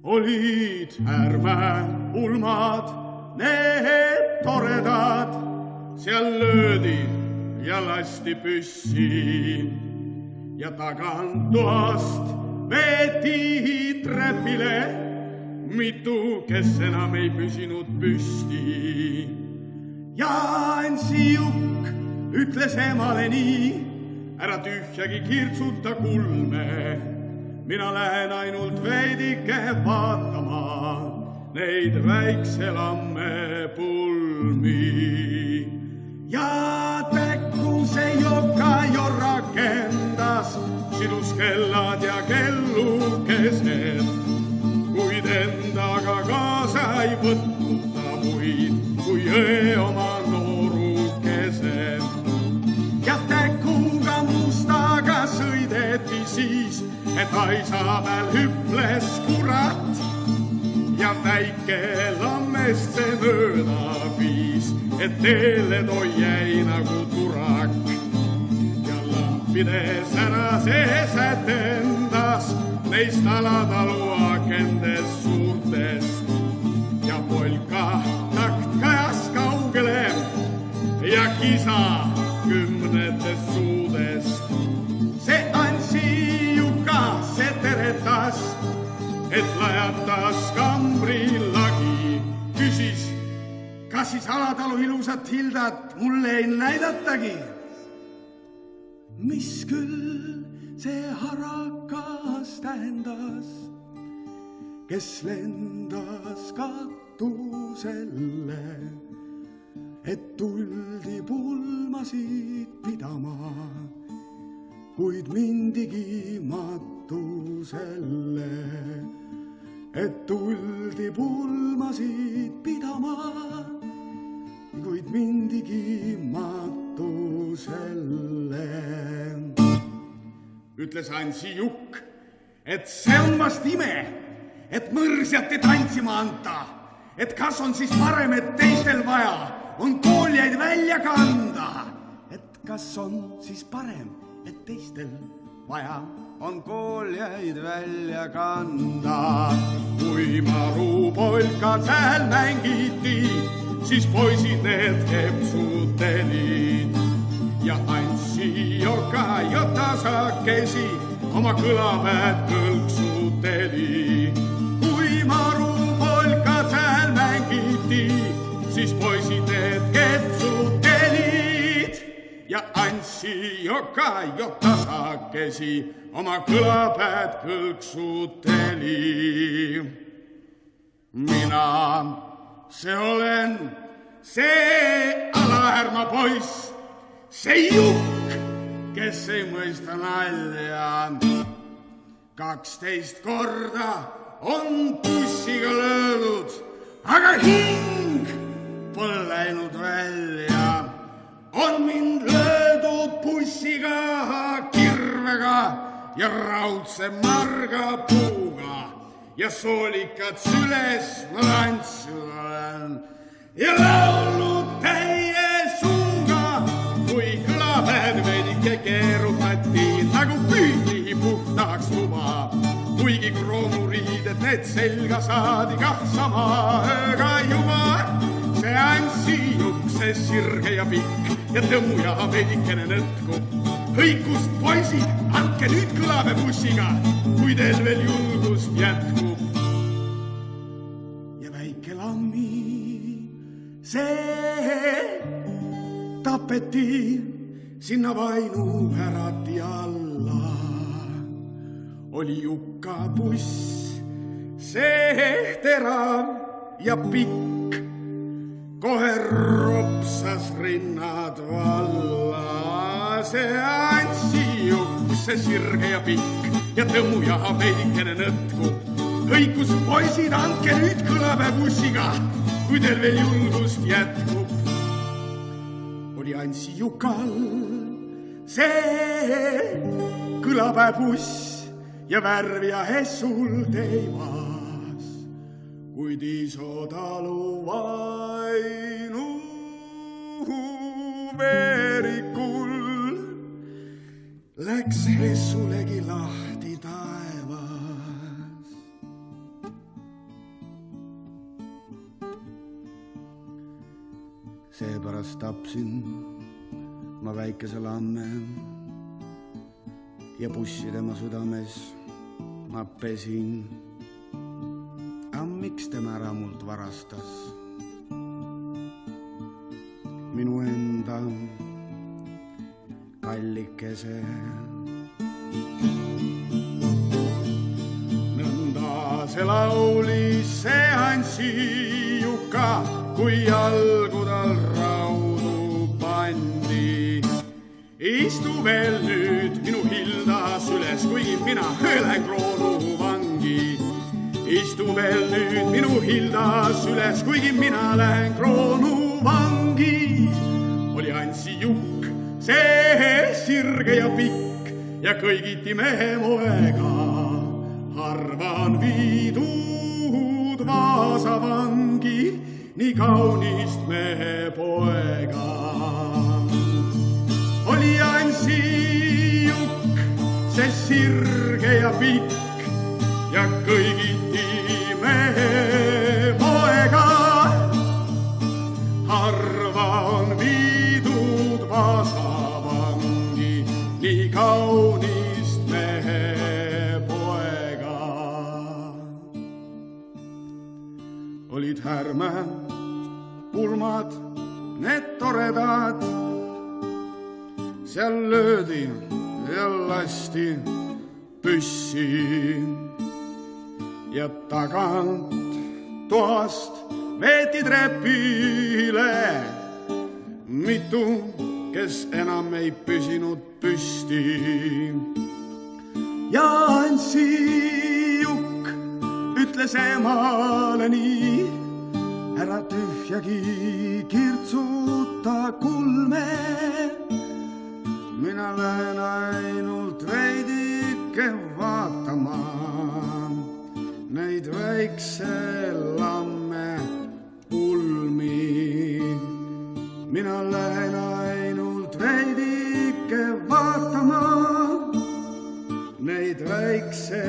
olid härme ulmad, need toredad, seal löödi ja lasti püssi ja taganttoast veeti trepile mitu, kes enam ei püsinud püsti. Ja Ansi Jukk ütles emale nii, ära tühjagi kirtsuta kulme, mina lähen ainult veidike vaatama neid väikse lamme pulmi. Ja täkku see joka jorra kendas, sidus kellad ja kellukesed, kuid endaga kaasa ei võtnud ta muid kui öö oma noorukesed. Ja täkuga mustaga sõideti siis, et aisa peal hüples kurat ja väike lammest see mööda viis, et teele toi jäi nagu turak. Ja lampides ära see sätendas neist alatalu akendest suurtest ja polka takt kajas kaugele ja kisa kümnetest suudest. See Ansi Juka see teretas, et lajatas kambrilagi, küsis, kas siis alatalu ilusat Hildat mulle ei näidatagi. Mis küll see harakas tähendas, kes lendas katuselle, et tuldi pulmasid pidama, kuid mindigi matuselle, et tuldi pulmasid pidama, kuid mindigi matuselle. Ütles Ansi Jukk, et see on vast ime, et mõrsjate tantsima anta, et kas on siis parem, et teistel vaja on kooljaid välja kanda, et kas on siis parem, et teistel vaja on kooljaid välja kanda. Kui marupolkad seal mängiti, siis poisid need kepsutelid ja Ansi Joka ja tasakesi oma kõlapäed kõlksuteli. Kui marupolkad seal mängiti, siis poisid need kepsutelid ja Ansi Joka ja tasakesi oma kõlapäed kõlksuteli. Mina see olen see alahärma poiss, see Jukk, kes ei mõista nalja. 12 korda on bussiga löödud, aga hing pole läinud välja. On mind löödud bussiga, kirvega ja raudse marga puuga ja soolikad süles ma tantsinud olen ja laulnud täie suuga, kui kõlapäed veidike keerutati nagu püüdi puhtaks tuba. Kuigi kroonuriided need selga saadi kah sama ööga juba. See Ansi Jukk, see sirge ja pikk ja tõmmu ja veidikene nõtku. Hõikust poisid, andke nüüd kõlapäe bussiga, kui teil veel julgust jätkub. Ja väike lammi see tapeti sinna vainupärati alla. Oli Jukka buss, see terav ja pikk, kohe ropsas rinnad valla. See Ansi Jukk, see sirge ja pikk ja tõmmu ja veidikene nõtku. Hõikus poisid, andke nüüd kõlapäe bussiga, kui teil veel julgust jätkub. Oli Ansi Jukal see kõlapäe buss ja värv ja hessul teivas, kuid Isotalu vainu veerikul läks hessulegi lahti taevas. pärast tapsin ma väikese lamme ja bussi tema südames ma pesin. Miks tema ära mult varastas minu enda kallikese? Nõnda see laulis see Ansi Juka, kui jalgu tal raudu pandi. Istu veel nüüd minu Hildas üles, kuigi mina lähen Kroonu vangi. Istu veel nüüd minu Hildas üles, kuigi mina lähen Kroonu vangi. Oli Ansi Jukk see sirge ja pikk ja kõigiti mehe moega. Harva on viidud Vaasa vangi nii kaunist mehe poega. Oli Ansi Jukk see sirge ja pikk ja kõigiti mehe poega. Harva on viidud Vaasa vangi nii kaunist mehe poega. Olid Härmä pulmad, need toredad, seal löödi ja lasti püssi ja tagant toast veeti trepile mitu, kes enam ei püsinud püsti. Ja Ansi Jukk ütles emale nii, ära tühjagi kirtsuta kulme. Mina lähen ainult veidike vaatama neid väikse lamme pulmi. Mina lähen ainult veidike vaatama neid väikse